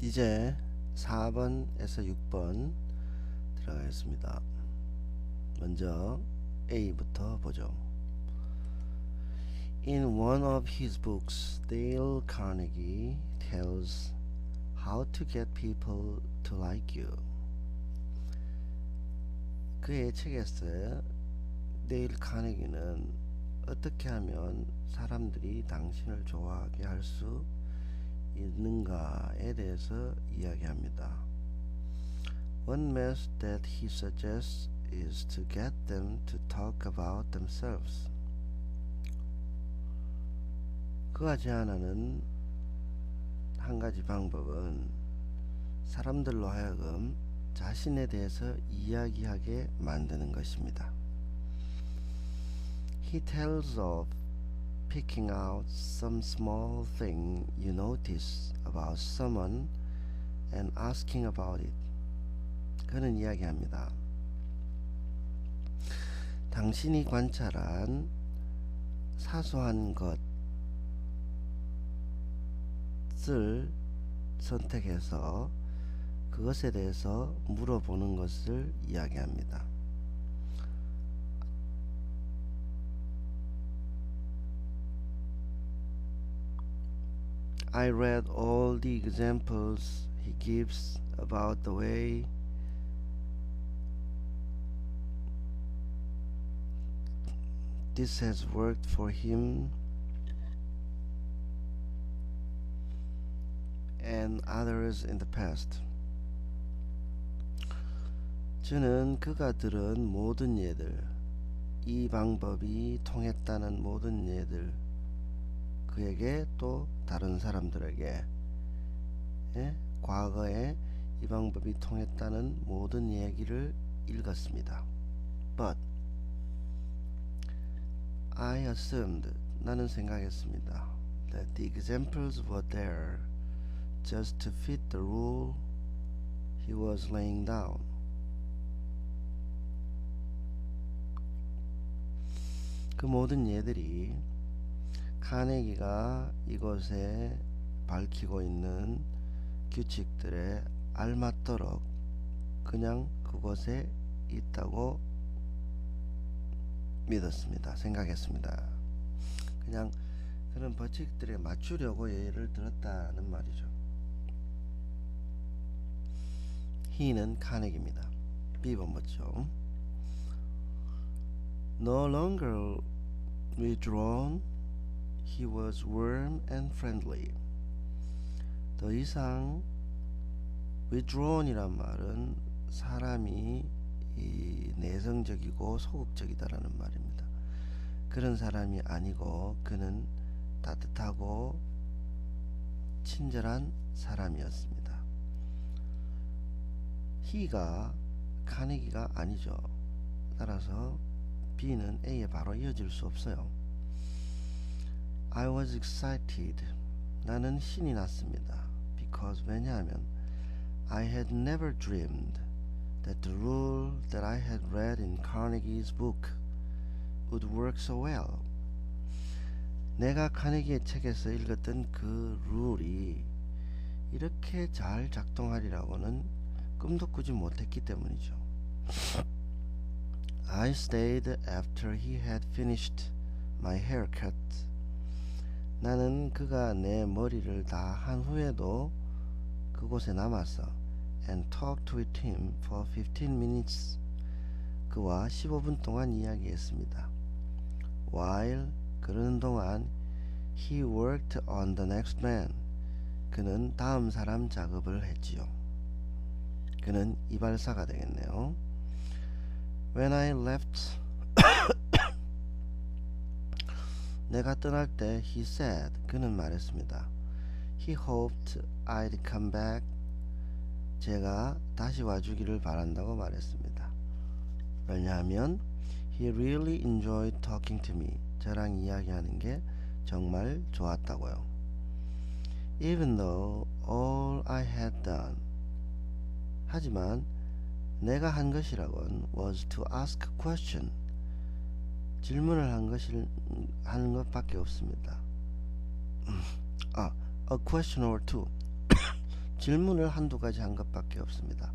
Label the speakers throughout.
Speaker 1: 이제 4번에서 6번 들어가겠습니다. 먼저 A부터 보죠. In one of his books, Dale Carnegie tells how to get people to like you. 그의 책에서 데일 카네기는 어떻게 하면 사람들이 당신을 좋아하게 할 수 있는가에 대해서 이야기합니다. One method that he suggests is to get them to talk about themselves. 그가 제안하는 한 가지 방법은 사람들로 하여금 자신에 대해서 이야기하게 만드는 것입니다. He tells of picking out some small thing you notice about someone and asking about it. 그는 이야기합니다. 당신이 관찰한 사소한 것을 선택해서 그것에 대해서 물어보는 것을 이야기합니다. I read all the examples he gives about the way this has worked for him and others in the past. 저는 그가 들은 모든 예들, 이 방법이 통했다는 모든 예들, 그에게 또 다른 사람들에게 과거에 이 방법이 통했다는 모든 얘기를 읽었습니다. But I assumed, 나는 생각했습니다. That the examples were there just to fit the rule he was laying down. 그 모든 예들이 카네기가 이곳에 밝히고 있는 규칙들에 알맞도록 그냥 그곳에 있다고 믿었습니다. 생각했습니다. 그냥 그런 법칙들에 맞추려고 예를 들었다는 말이죠. he는 카네기입니다. B번 보죠. No longer withdrawn, he was warm and friendly. 더 이상 withdrawn이란 말은 사람이 내성적이고 소극적이다라는 말입니다. 그런 사람이 아니고 그는 따뜻하고 친절한 사람이었습니다. he가 카네기가 아니죠. 따라서 B는 A에 바로 이어질 수 없어요. I was excited. 나는 신이 났습니다. Because 왜냐하면 I had never dreamed that the rule that I had read in Carnegie's book would work so well. 내가 카네기의 책에서 읽었던 그 룰이 이렇게 잘 작동하리라고는 꿈도 꾸지 못했기 때문이죠. I stayed after he had finished my haircut. 나는 그가 내 머리를 다 한 후에도 그곳에 남아서 and talked with him for 15 minutes. 그와 15분 동안 이야기했습니다. While 그러는 동안 he worked on the next man. 그는 다음 사람 작업을 했지요. 그는 이발사가 되겠네요. When I left 내가 떠날 때 he said, 그는 말했습니다. He hoped I'd come back. 제가 다시 와주기를 바란다고 말했습니다. 왜냐하면 he really enjoyed talking to me. 저랑 이야기하는 게 정말 좋았다고요. Even though all I had done, 하지만 내가 한 것이라곤 was to ask a question. 질문을 하는 것밖에 없습니다. A question or two. 질문을 한두 가지 한 것밖에 없습니다.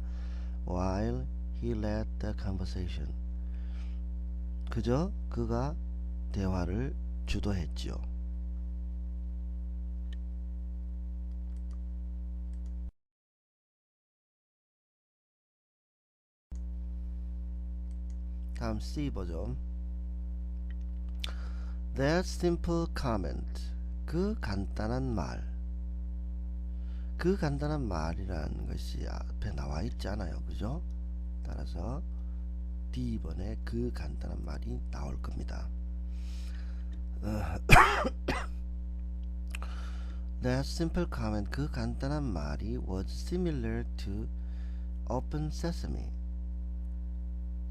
Speaker 1: While he led the conversation. 그저 그가 대화를 주도했지요. 다음 C 보죠. That simple comment. 그 간단한 말. 그 간단한 말이라는 것이 앞에 나와 있잖아요. 그죠? 따라서 D번에 그 간단한 말이 나올 겁니다. That simple comment. 그 간단한 말이 was similar to open sesame.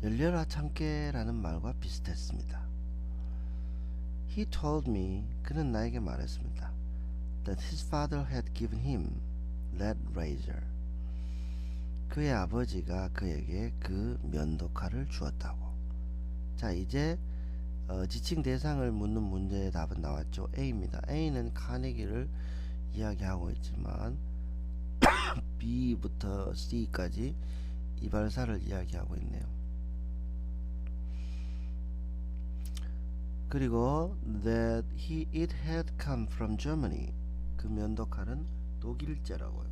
Speaker 1: 열려라 참깨라는 말과 비슷했습니다. He told me. 그는 나에게 말했습니다. That his father had given him that razor. 그의 아버지가 그에게 그 면도칼을 주었다고. 자, 이제 지칭 대상을 묻는 문제의 답은 나왔죠. A입니다. A는 카네기를 이야기하고 있지만 B부터 C까지 이발사를 이야기하고 있네요. 그리고 that it had come from Germany. 그 면도칼은 독일제라고요.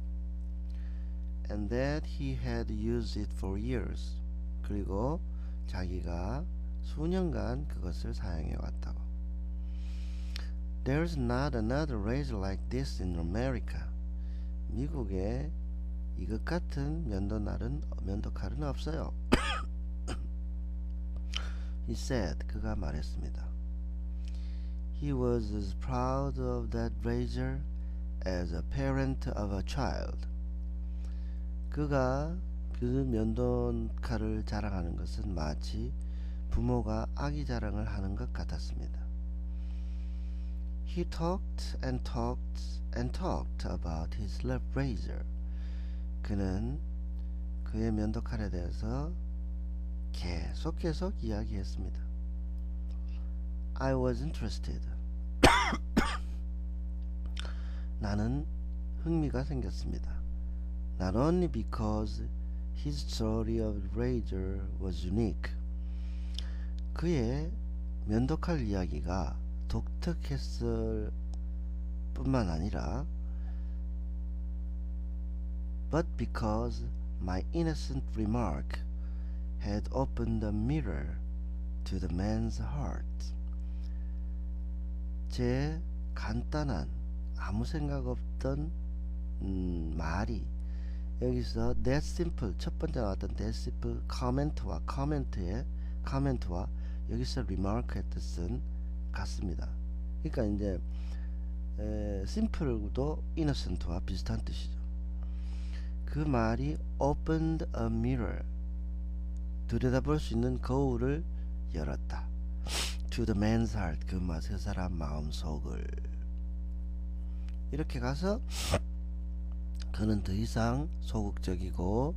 Speaker 1: And that he had used it for years. 그리고 자기가 수년간 그것을 사용해 왔다고. There's not another razor like this in America. 미국에 이것 같은 면도칼은 없어요. He said. 그가 말했습니다. He was as proud of that razor as a parent of a child. 그가 그 면도칼을 자랑하는 것은 마치 부모가 아기 자랑을 하는 것 같았습니다. He talked and talked and talked about his love razor. 그는 그의 면도칼에 대해서 계속 이야기했습니다. I was interested. 나는 흥미가 생겼습니다. Not only because his story of razor was unique. 그의 면도칼 이야기가 독특했을 뿐만 아니라 but because my innocent remark had opened a mirror to the man's heart. 제 간단한 아무 생각 없던 말이 여기서 that simple 첫 번째 나왔던 that simple comment와 여기서 remark의 뜻은 같습니다. 그러니까 이제 simple도 innocent와 비슷한 뜻이죠. 그 말이 opened a mirror 들여다볼 수 있는 거울을 열었다. To the man's heart 그 사람 마음속을. 이렇게 가서 그는 더 이상 소극적이고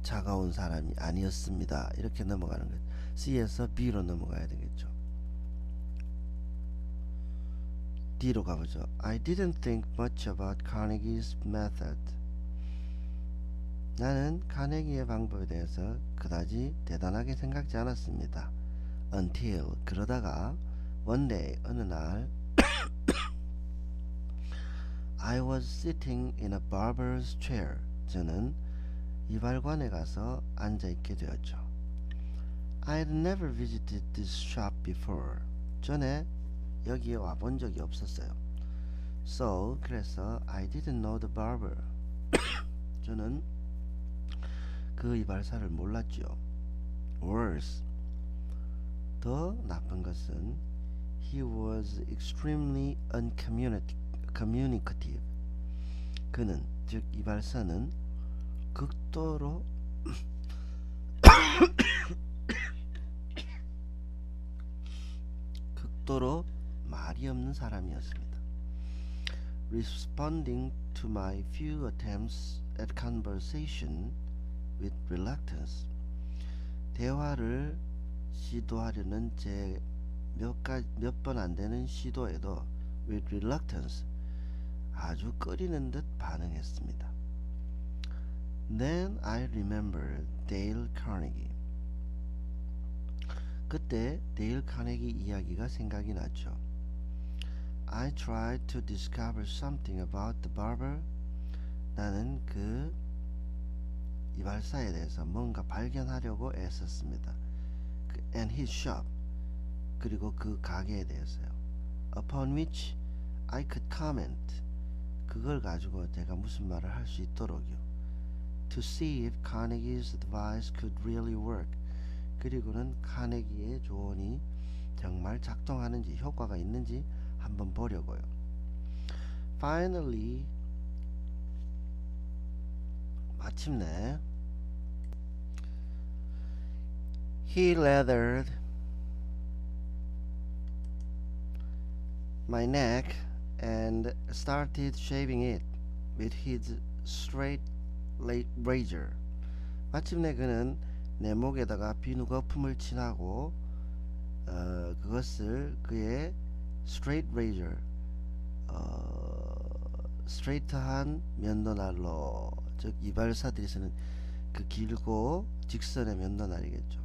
Speaker 1: 차가운 사람이 아니었습니다. 이렇게 넘어가는 거죠. C에서 B로 넘어가야 되겠죠. D로 가보죠. I didn't think much about Carnegie's method. 나는 카네기의 방법에 대해서 그다지 대단하게 생각지 않았습니다. Until 그러다가 one day 어느 날 I was sitting in a barber's chair. 저는 이발관에 가서 앉아있게 되었죠. I had never visited this shop before. 전에 여기에 와본 적이 없었어요. So 그래서 I didn't know the barber. 저는 그 이발사를 몰랐지요. Worse. 더 나쁜 것은 he was extremely uncommunicative. 그는 즉 이발사는 극도로 말이 없는 사람이었습니다. Responding to my few attempts at conversation with reluctance. 대화를 시도하려는 제 몇 번 안 되는 시도에도 with reluctance 아주 꺼리는 듯 반응했습니다. Then I remembered Dale Carnegie. 그때 데일 카네기 이야기가 생각이 났죠. I tried to discover something about the barber. 나는 그 이발사에 대해서 뭔가 발견하려고 애썼습니다. And his shop. 그리고 그 가게에 대해서요. Upon which I could comment. 그걸 가지고 제가 무슨 말을 할 수 있도록요. To see if Carnegie's advice could really work. 그리고는 카네기의 조언이 정말 작동하는지 효과가 있는지 한번 보려고요. Finally, 마침내 he lathered my neck and started shaving it with his straight razor. 마침내 그는 내 목에다가 비누 거품을 칠하고 그것을 그의 straight razor, 스트레이트한 면도날로, 즉 이발사들이 쓰는 그 길고 직선의 면도날이겠죠.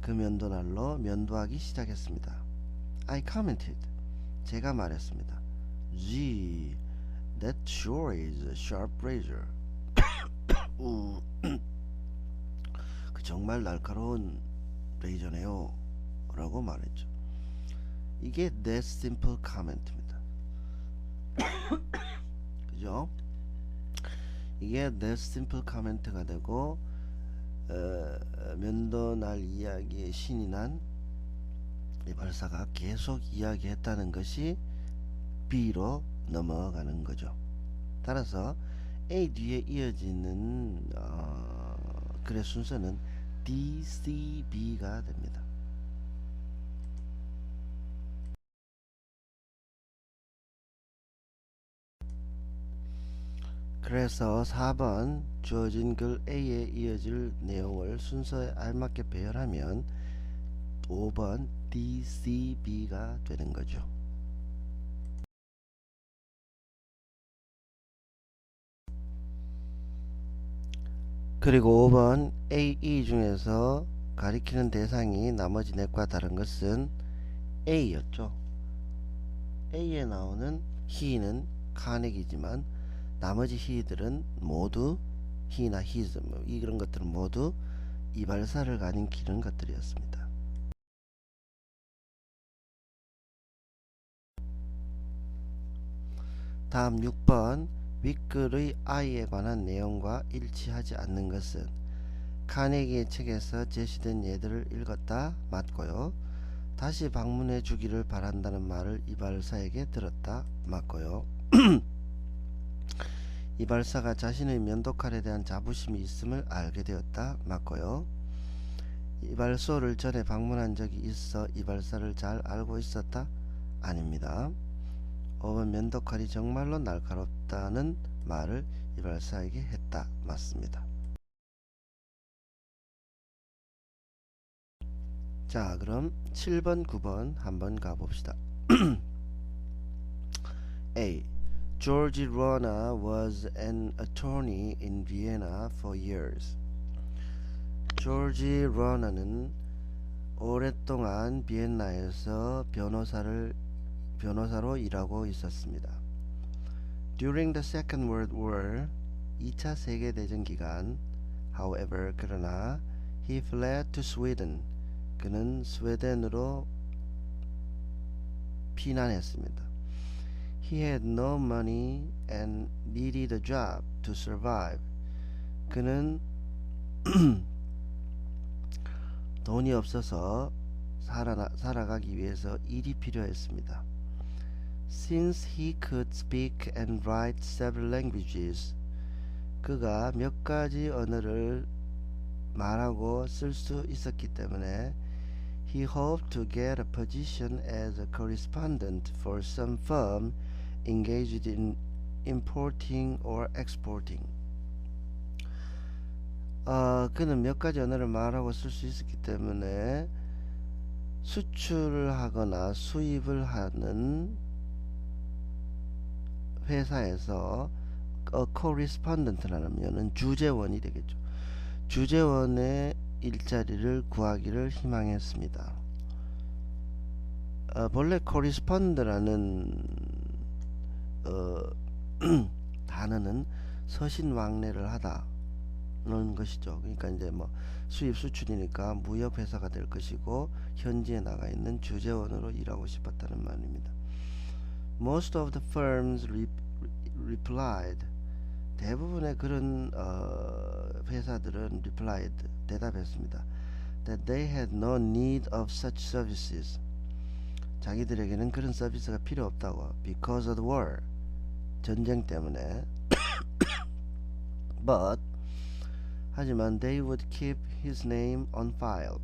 Speaker 1: 그 면도날로 면도하기 시작했습니다. I commented. 제가 말했습니다. Gee, that sure is a sharp razor. 정말 날카로운 레이저네요 라고 말했죠. 이게 that simple comment입니다. 그죠? 이게 that simple comment가 되고 면도날 이야기에 신이 난 이발사가 계속 이야기했다는 것이 B로 넘어가는 거죠. 따라서 A 뒤에 이어지는 글의 순서는 D, C, B가 됩니다. 그래서 4번 주어진 글 A에 이어질 내용을 순서에 알맞게 배열하면 5번 D, C, B가 되는 거죠. 그리고 5번 A, E 중에서 가리키는 대상이 나머지 넷과 다른 것은 A였죠. A에 나오는 he는 카네기지만 나머지 he들은 모두 he나 his 이런 것들은 모두 이발사를 가리키는 것들이었습니다. 다음 6번 윗글의 I에 관한 내용과 일치하지 않는 것은 카네기의 책에서 제시된 예들을 읽었다 맞고요. 다시 방문해 주기를 바란다는 말을 이발사에게 들었다 맞고요. 이발사가 자신의 면도칼에 대한 자부심이 있음을 알게 되었다 맞고요. 이발소를 전에 방문한 적이 있어 이발사를 잘 알고 있었다 아닙니다. 5번 면도칼이 정말로 날카롭다는 말을 이발사에게 했다 맞습니다. 자, 그럼 7번 9번 한번 가봅시다. A. George Rona was an attorney in Vienna for years. 조지 로나는 오랫동안 비엔나에서 변호사로 일하고 있었습니다. During the Second World War, 2차 세계대전 기간, however, 그러나 he fled to Sweden. 그는 스웨덴으로 피난했습니다. He had no money and needed a job to survive. 그는 돈이 없어서 살아가기 위해서 일이 필요했습니다. Since he could speak and write several languages, 그가 몇 가지 언어를 말하고 쓸 수 있었기 때문에 he hoped to get a position as a correspondent for some firm engaged in importing or exporting. 그는 몇 가지 언어를 말하고 쓸 수 있었기 때문에 수출을 하거나 수입을 하는 회사에서 correspondent라는 주재원이 되겠죠. 주재원의 일자리를 구하기를 희망했습니다. 본래 correspond라는 단어는 서신왕래를 하다는 것이죠. 그러니까 이제 뭐 수입 수출이니까 무역 회사가 될 것이고 현지에 나가 있는 주재원으로 일하고 싶었다는 말입니다. Most of the firms replied. 대부분의 그런 회사들은 replied 대답했습니다. That they had no need of such services. 자기들에게는 그런 서비스가 필요 없다고. Because of the war. 전쟁 때문에. But 하지만 they would keep his name on file.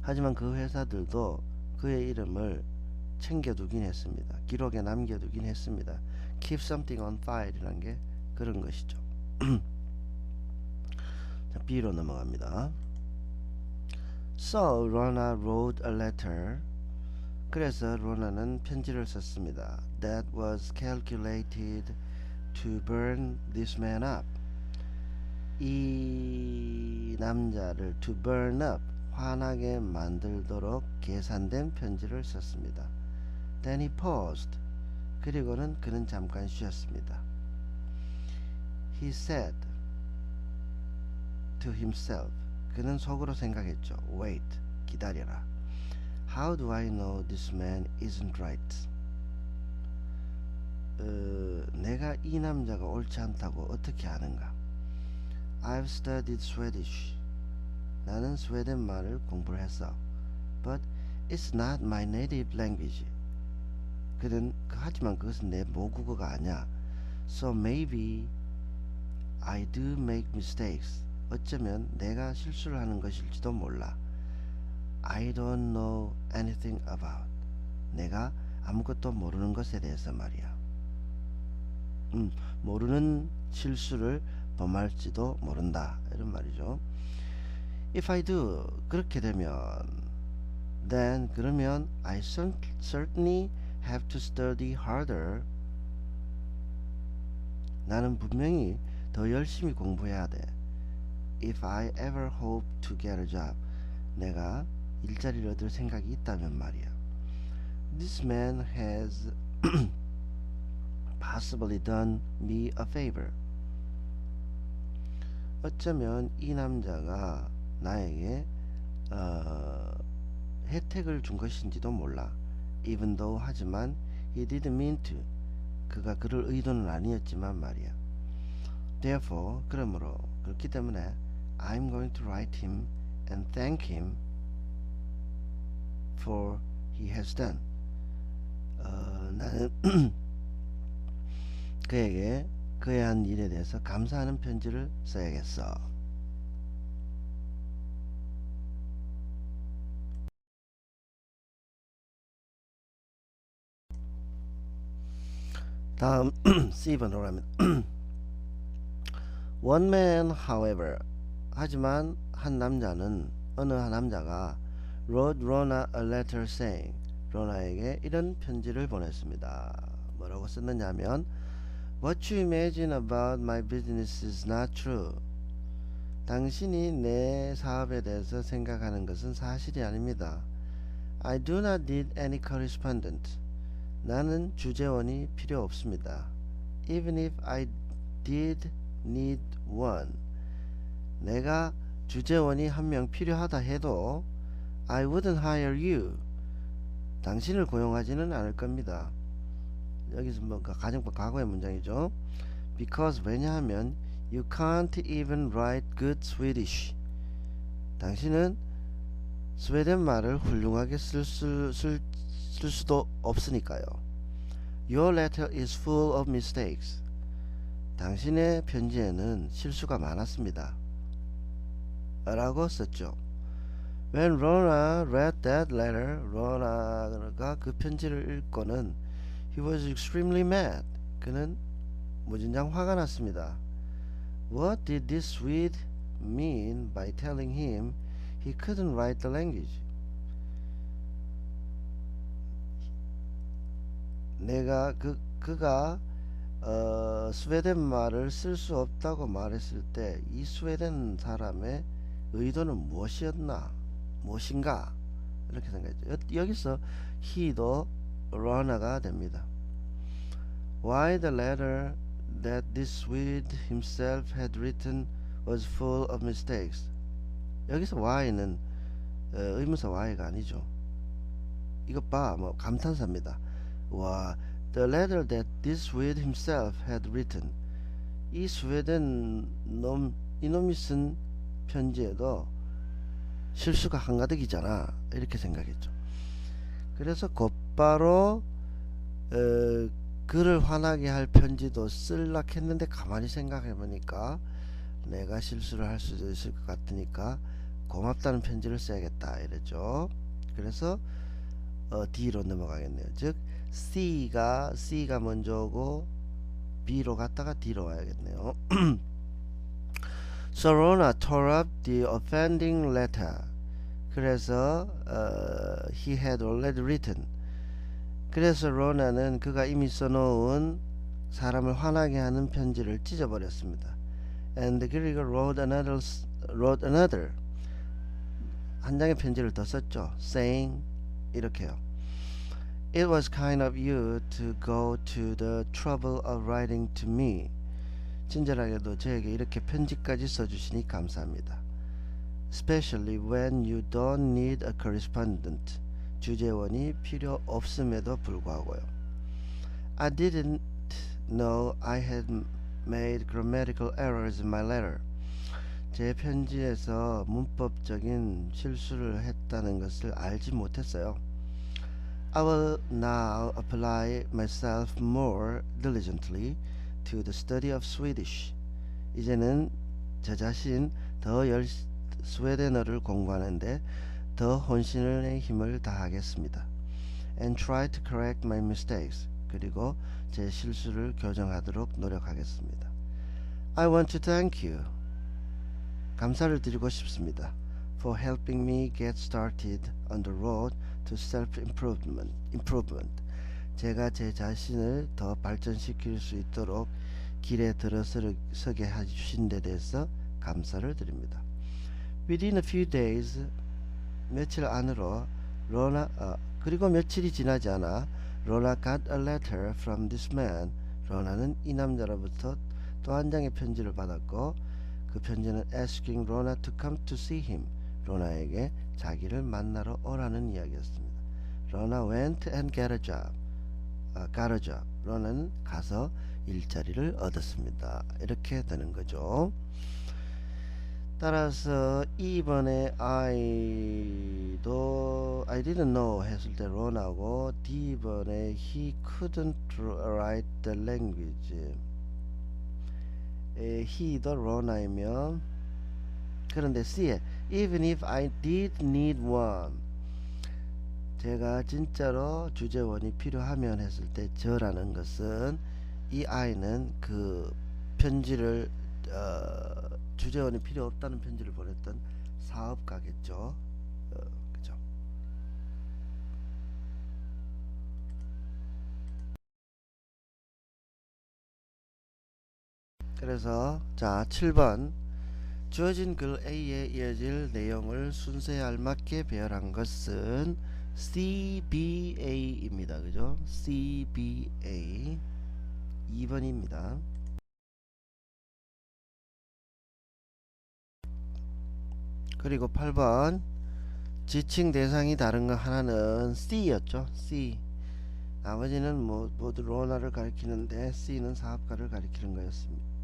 Speaker 1: 하지만 그 회사들도 그의 이름을 챙겨두긴 했습니다. 기록에 남겨두긴 했습니다. Keep something on file 이란 게 그런 것이죠. 자, B로 넘어갑니다. So Rona wrote a letter. 그래서 로나는 편지를 썼습니다. That was calculated to burn this man up. 이 남자를 to burn up, 화나게 만들도록 계산된 편지를 썼습니다. Then he paused. 그리고는 그는 잠깐 쉬었습니다. He said to himself. 그는 속으로 생각했죠. Wait, 기다려라. How do I know this man isn't right? 내가 이 남자가 옳지 않다고 어떻게 아는가? I've studied Swedish. 나는 스웨덴 말을 공부를 했어. But it's not my native language. 하지만 그것은 내 모국어가 아니야. So maybe I do make mistakes. 어쩌면 내가 실수를 하는 것일지도 몰라. I don't know anything about. 내가 아무것도 모르는 것에 대해서 말이야. 모르는 실수를 범할지도 모른다. 이런 말이죠. If I do, 그렇게 되면 then 그러면 I certainly have to study harder. 나는 분명히 더 열심히 공부해야 돼. If I ever hope to get a job. 내가 일자리를 얻을 생각이 있다면 말이야. This man has possibly done me a favor. 어쩌면 이 남자가 나에게 혜택을 준 것인지도 몰라. Even though 하지만 he didn't mean to. 그가 그럴 의도는 아니었지만 말이야. Therefore 그러므로 그렇기 때문에 I'm going to write him and thank him for he has done. 나는 그에게 그의 한 일에 대해서 감사하는 편지를 써야겠어. 다음 C번으로 합니다. One man, however, 하지만 한 남자는 어느 한 남자가 wrote Rona a letter saying, 로나에게 이런 편지를 보냈습니다. 뭐라고 썼느냐면 What you imagine about my business is not true. 당신이 내 사업에 대해서 생각하는 것은 사실이 아닙니다. I do not need any correspondent. 나는 주재원이 필요 없습니다. Even if I did need one. 내가 주재원이 한 명 필요하다 해도 I wouldn't hire you. 당신을 고용하지는 않을 겁니다. 여기서 뭐 가정법 과거의 문장이죠. Because 왜냐하면 you can't even write good Swedish. 당신은 스웨덴 말을 훌륭하게 쓸 수도 없으니까요. Your letter is full of mistakes. 당신의 편지에는 실수가 많았습니다. 라고 썼죠. When Rona read that letter, 로나가 그 편지를 읽고는 he was extremely mad. 그는 무진장 화가 났습니다. What did this Swede mean by telling him he couldn't write the language? 내가 그가 스웨덴 말을 쓸 수 없다고 말했을 때 이 스웨덴 사람의 의도는 무엇인가 이렇게 생각했죠. 여기서 he도 runner가 됩니다. Why the letter that this Swede himself had written was full of mistakes. 여기서 why는 의문사 why가 아니죠. 이것 봐, 뭐 감탄사입니다. 와, the letter that this Swede himself had written. 이 스웨덴 이놈이 쓴 편지에도 실수가 한가득이잖아. 이렇게 생각했죠. 그래서 곧바로 그를 화나게 할 편지도 쓸라 했는데 가만히 생각해 보니까 내가 실수를 할 수도 있을 것 같으니까 고맙다는 편지를 써야겠다 이랬죠. 그래서 D로 넘어가겠네요. 즉 C가 먼저고 B로 갔다가 D로 와야겠네요. So Rona tore up the offending letter. 그래서 he had already written. 그래서 로나는 그가 이미 써놓은 사람을 화나게 하는 편지를 찢어버렸습니다. And 그리고 wrote another. 한 장의 편지를 더 썼죠. Saying 이렇게요. It was kind of you to go to the trouble of writing to me. 친절하게도 저에게 이렇게 편지까지 써주시니 감사합니다. Especially when you don't need a correspondent. 주재원이 필요 없음에도 불구하고요. I didn't know I had made grammatical errors in my letter. 제 편지에서 문법적인 실수를 했다는 것을 알지 못했어요. I will now apply myself more diligently to the study of Swedish. 이제는 저 자신 더 스웨덴어를 공부하는데 더 혼신의 힘을 다하겠습니다. And try to correct my mistakes. 그리고 제 실수를 교정하도록 노력하겠습니다. I want to thank you. 감사를 드리고 싶습니다. For helping me get started on the road to self-improvement. 제가 제 자신을 더 발전시킬 수 있도록 길에 들어서게 해주신 데 대해서 감사를 드립니다. Within a few days, 며칠 안으로 그리고 며칠이 지나지 않아 로나 got a letter from this man. 로나는 이 남자로부터 또 한 장의 편지를 받았고 그 편지는 asking 로나 to come to see him. 로나에게 자기를 만나러 오라는 이야기였습니다. 로나 went and got a job. 로나는 가서 일자리를 얻었습니다. 이렇게 되는 거죠. 따라서 2번에 I도 I didn't know 했을 때 로나고 D번에 he couldn't write the language. he도 로나이며 그런데 C에 even if I did need one. 제가 진짜로 주재원이 필요하면 했을 때 저라는 것은 이 I는 그 편지를 주재원이 필요 없다는 편지를 보냈던 사업가겠죠. 그죠? 그래서 자 7번 주어진 글 A에 이어질 내용을 순서에 알맞게 배열한 것은 CBA입니다. 그죠? CBA 2번입니다. 그리고 8번 지칭 대상이 다른 거 하나는 C였죠. C. 나머지는 모두 로나를 가리키는데 C는 사업가를 가리키는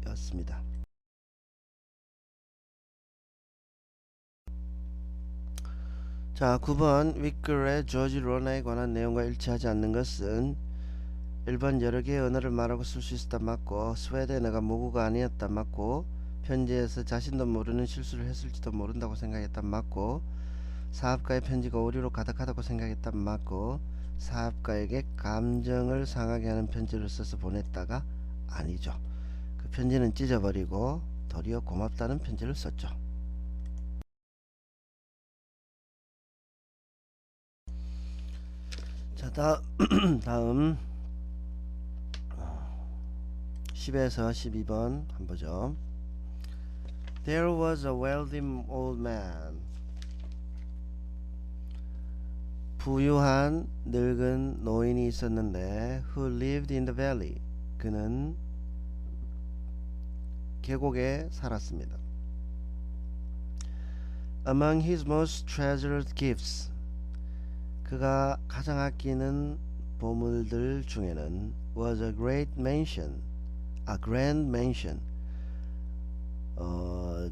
Speaker 1: 거였습니다. 자 9번 윗글의 조지 로나에 관한 내용과 일치하지 않는 것은 1번 여러 개의 언어를 말하고 쓸 수 있었다 맞고 스웨덴어가 모국어가 아니었다 맞고 편지에서 자신도 모르는 실수를 했을지도 모른다고 생각했다 맞고 사업가의 편지가 오류로 가득하다고 생각했다 맞고 사업가에게 감정을 상하게 하는 편지를 써서 보냈다가 아니죠. 그 편지는 찢어버리고 도리어 고맙다는 편지를 썼죠. 자 다음 10에서 12번 한번 보죠. There was a wealthy old man. 부유한 늙은 노인이 있었는데 who lived in the valley. 그는 계곡에 살았습니다. Among his most treasured gifts. 그가 가장 아끼는 보물들 중에는 was a great mansion. A grand mansion.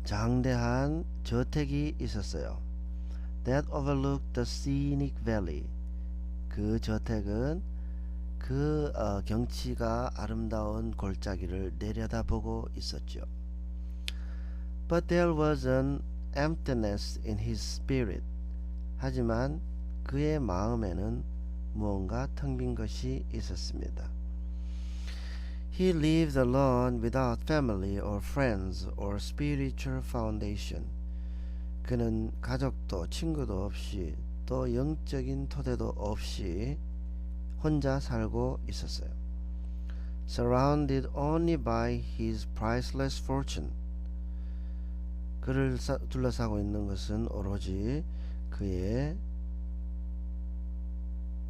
Speaker 1: 장대한 저택이 있었어요. That overlooked the scenic valley. 그 저택은 그 경치가 아름다운 골짜기를 내려다보고 있었죠. But there was an emptiness in his spirit. 하지만 그의 마음에는 무언가 텅 빈 것이 있었습니다. He lived alone without family or friends or spiritual foundation. 그는 가족도 친구도 없이 또 영적인 토대도 없이 혼자 살고 있었어요. Surrounded only by his priceless fortune. 그를 둘러싸고 있는 것은 오로지 그의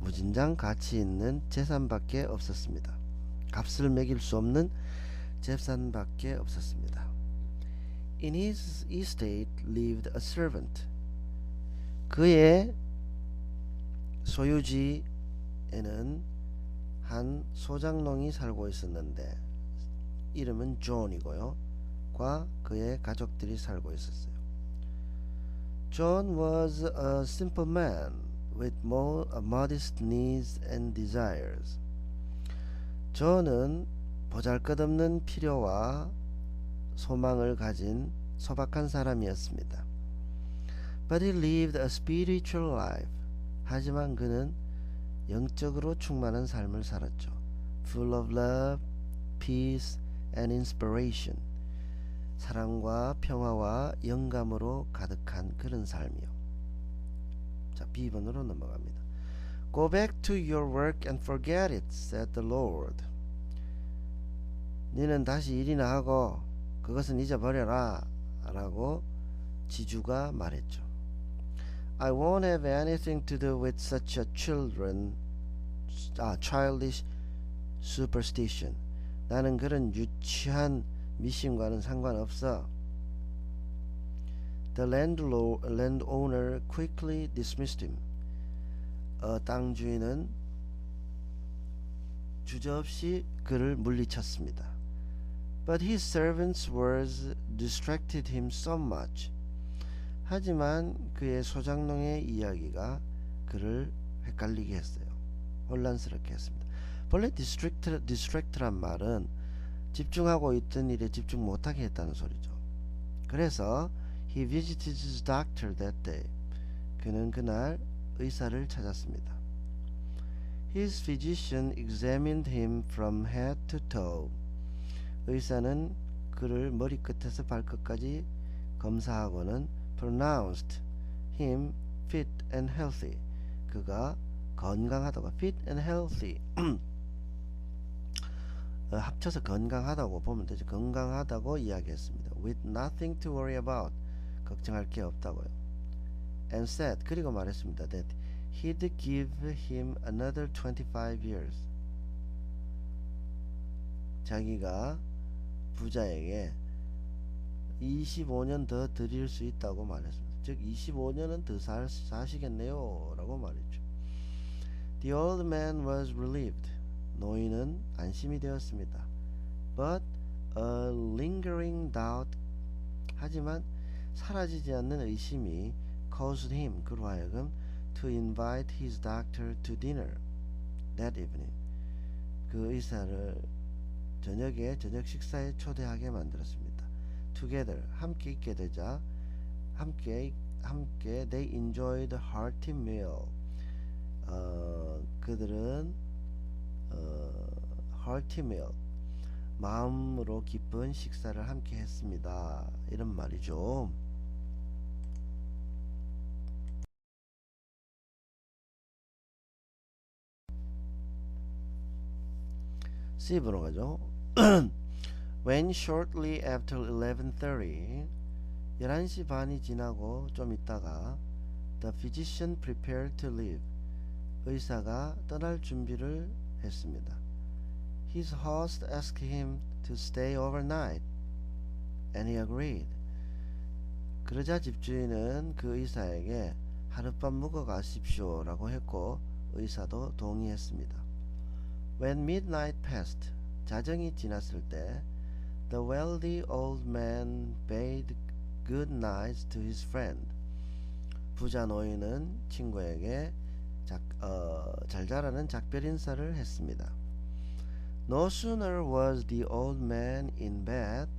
Speaker 1: 무진장 가치 있는 재산밖에 없었습니다. 값을 매길 수 없는 재산밖에 없었습니다. In his estate lived a servant. 그의 소유지에는 한 소장농이 살고 있었는데 이름은 존이고요. 과 그의 가족들이 살고 있었어요. John was a simple man with modest needs and desires. 존은 보잘것없는 필요와 소망을 가진 소박한 사람이었습니다. But he lived a spiritual life. 하지만 그는 영적으로 충만한 삶을 살았죠. Full of love, peace, and inspiration. 사랑과 평화와 영감으로 가득한 그런 삶이요. 자, B번으로 넘어갑니다. Go back to your work and forget it, said the Lord. 너는 다시 일이나 하고 그것은 잊어버려라 라고 지주가 말했죠. I won't have anything to do with such a childish superstition. 나는 그런 유치한 미신과는 상관없어. The landowner quickly dismissed him. 땅 주인은 주저없이 그를 물리쳤습니다. But his servants' words distracted him so much. 하지만 그의 소장농의 이야기가 그를 헷갈리게 했어요. 혼란스럽게 했습니다. 본래 distract란 말은 집중하고 있던 일에 집중 못하게 했다는 소리죠. 그래서 he visited his doctor that day. 그는 그날 의사를 찾았습니다. His physician examined him from head to toe. 의사는 그를 머리끝에서 발끝까지 검사하고는 pronounced him fit and healthy. 그가 건강하다고 fit and healthy. 합쳐서 건강하다고 보면 되죠. 건강하다고 이야기했습니다. With nothing to worry about. 걱정할 게 없다고요. And said, 그리고 말했습니다. That he'd give him another 25 years. 자기가 부자에게 25년 더 드릴 수 있다고 말했습니다. 즉 25년은 더 사시겠네요 라고 말했죠. The old man was relieved. 노인은 안심이 되었습니다. But a lingering doubt. 하지만 사라지지 않는 의심이 caused him, 그로 하여금 to invite his doctor to dinner that evening. 그 의사를 저녁 식사에 초대하게 만들었습니다. Together, 함께 있게 되자 함께 they enjoyed a hearty meal. 그들은 hearty meal, 마음으로 기쁜 식사를 함께 했습니다. 이런 말이죠. C번호 가죠. When shortly after 11:30, 11시 반이 지나고 좀 있다가 the physician prepared to leave. 의사가 떠날 준비를 했습니다. His host asked him to stay overnight, and he agreed. 그러자 집주인은 그 의사에게 하룻밤 묵어 가십시오라고 했고 의사도 동의했습니다. When midnight passed, 자정이 지났을 때 the wealthy old man bade good night to his friend. 부자 노인은 친구에게 잘 자라는 작별 인사를 했습니다. No sooner was the old man in bed.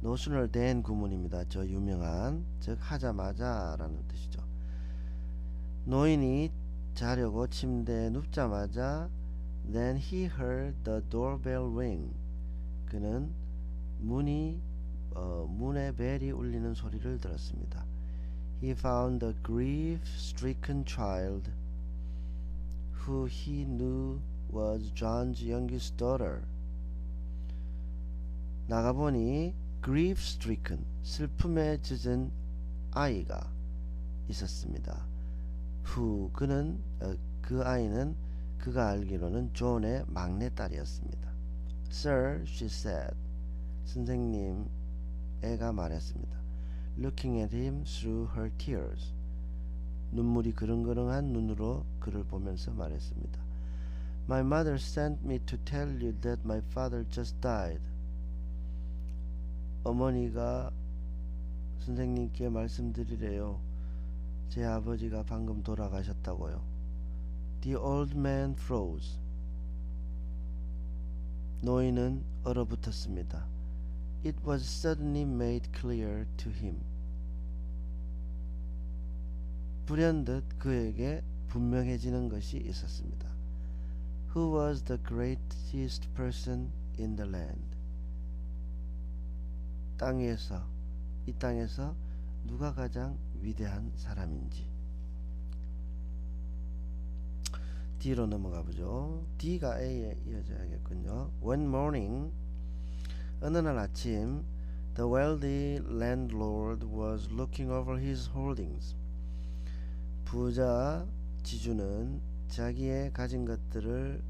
Speaker 1: No sooner than 구문입니다. 저 유명한 즉 하자마자 라는 뜻이죠. 노인이 자려고 침대에 눕자마자 then he heard the doorbell ring. 그는 문의 벨이 울리는 소리를 들었습니다. He found a grief-stricken child who he knew was John's youngest daughter. 나가보니 grief-stricken, 슬픔에 젖은 아이가 있었습니다. 그 아이는 그가 알기로는 존의 막내딸이었습니다. Sir, she said. 선생님, 애가 말했습니다. Looking at him through her tears. 눈물이 그릉그릉한 눈으로 그를 보면서 말했습니다. My mother sent me to tell you that my father just died. 어머니가 선생님께 말씀드리래요. 제 아버지가 방금 돌아가셨다고요. The old man froze. 노인은 얼어붙었습니다. It was suddenly made clear to him. 불현듯 그에게 분명해지는 것이 있었습니다. Who was the greatest person in the land? 이 땅에서 누가 가장 위대한 사람인지. D로 넘어가 보죠. D가 A에 이어져야겠군요. One morning, 어느 날 아침, the wealthy landlord was looking over his holdings. 부자 지주는 자기의 가진 것들을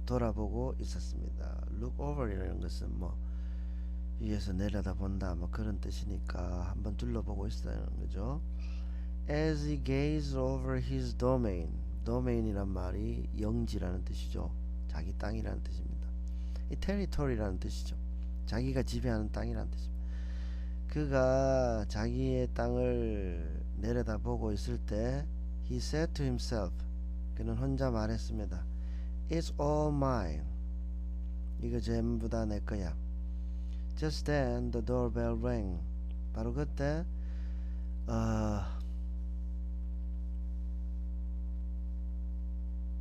Speaker 1: 돌아보고 있었습니다. Look over이라는 것은 위에서 내려다본다 그런 뜻이니까 한번 둘러보고 있다는 거죠. As he gazed over his domain이란 말이 영지라는 뜻이죠. 자기 땅이라는 뜻입니다. 이 territory라는 뜻이죠. 자기가 지배하는 땅이라는 뜻입니다. 그가 자기의 땅을 내려다보고 있을 때 he said to himself, 그는 혼자 말했습니다. It's all mine. 이거 전부 다 내 거야. Just then the doorbell rang. 바로 그때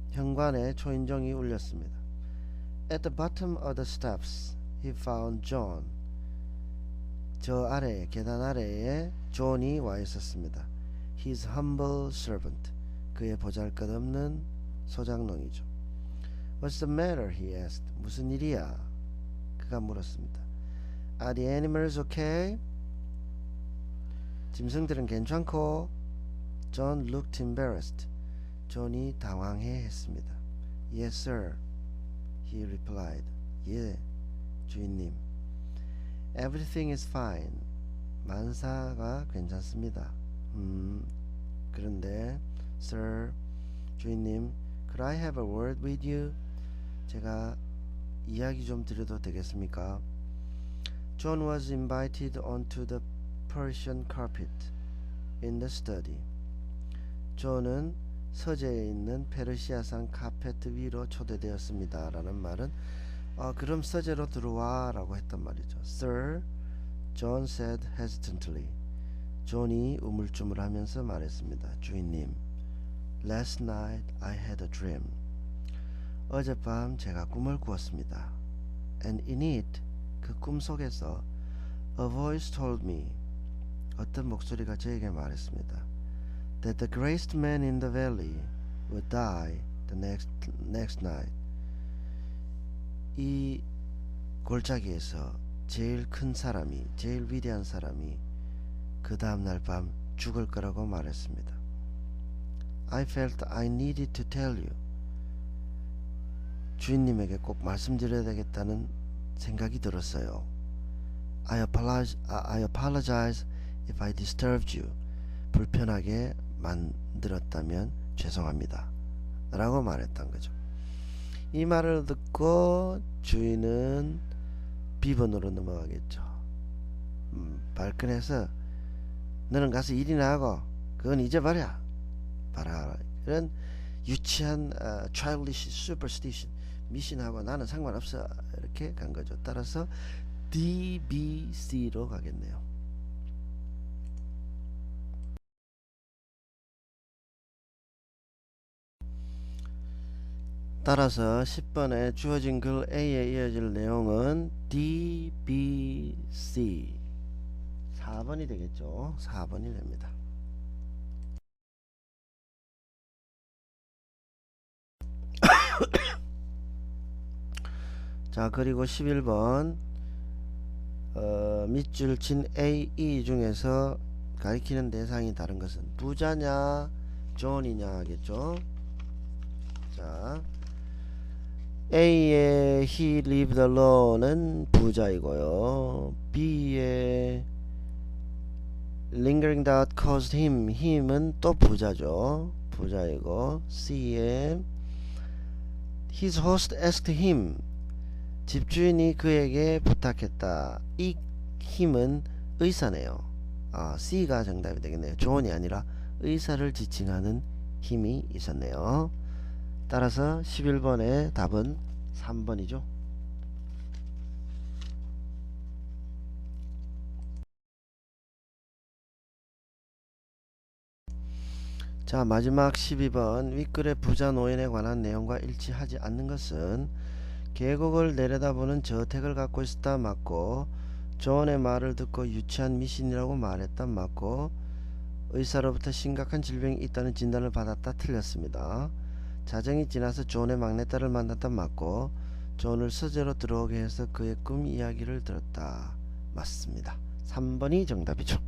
Speaker 1: 현관에 초인종이 울렸습니다. At the bottom of the steps, he found John. 저 아래에, 계단 아래에 존이 와 있었습니다. His humble servant. 그의 보잘것없는 소장농이죠. What's the matter? He asked. 무슨 일이야? 그가 물었습니다. Are the animals okay? 짐승들은 괜찮고? John looked embarrassed. 존이 당황해 했습니다. Yes, sir. He replied. 예, 주인님. Everything is fine. 만사가 괜찮습니다. 그런데, sir, 주인님, could I have a word with you? 제가 이야기 좀 드려도 되겠습니까? John was invited onto the Persian carpet in the study. 존은 서재에 있는 페르시아산 카페트 위로 초대되었습니다. 라는 말은 그럼 서재로 들어와 라고 했단 말이죠. Sir, John said hesitantly. 존이 우물쭈물하면서 말했습니다. 주인님, Last night I had a dream. 어젯밤 제가 꿈을 꾸었습니다. And in it, 그 꿈 속에서 a voice told me, 어떤 목소리가 저에게 말했습니다. That the greatest man in the valley would die the next night. 이 골짜기에서 제일 큰 사람이, 제일 위대한 사람이 그 다음날 밤 죽을 거라고 말했습니다. I felt I needed to tell you. 주인님에게 꼭 말씀드려야 되겠다는 생각이 들었어요. I apologize if I disturbed you. 불편하게 만들었다면 죄송합니다 라고 말했던 거죠. 이 말을 듣고 주인은 비번으로 넘어가겠죠. 발끈해서 너는 가서 일이나 하고 그건 잊어버려 봐라. 이런 유치한 childish superstition, 미신하고 나는 상관없어 이렇게 간 거죠. 따라서 DBC로 가겠네요. 따라서 10번에 주어진 글 A에 이어질 내용은 DBC 4번이 되겠죠. 4번이 됩니다. 자, 그리고 11번 밑줄 친 A, E 중에서 가리키는 대상이 다른 것은 부자냐 존이냐 하겠죠. 자, A의 he lived alone은 부자이고요. B의 lingering doubt caused him은 또 부자죠. 부자이고, C의 his host asked him, 집주인이 그에게 부탁했다. 이 힘은 의사네요. C가 정답이 되겠네요. 존이 아니라 의사를 지칭하는 힘이 있었네요. 따라서 11번의 답은 3번이죠. 자, 마지막 12번 윗글의 부자 노인에 관한 내용과 일치하지 않는 것은 계곡을 내려다보는 저택을 갖고 있었다 맞고, 존의 말을 듣고 유치한 미신이라고 말했다 맞고, 의사로부터 심각한 질병이 있다는 진단을 받았다 틀렸습니다. 자정이 지나서 존의 막내딸을 만났다 맞고, 존을 서재로 들어오게 해서 그의 꿈 이야기를 들었다 맞습니다. 3번이 정답이죠.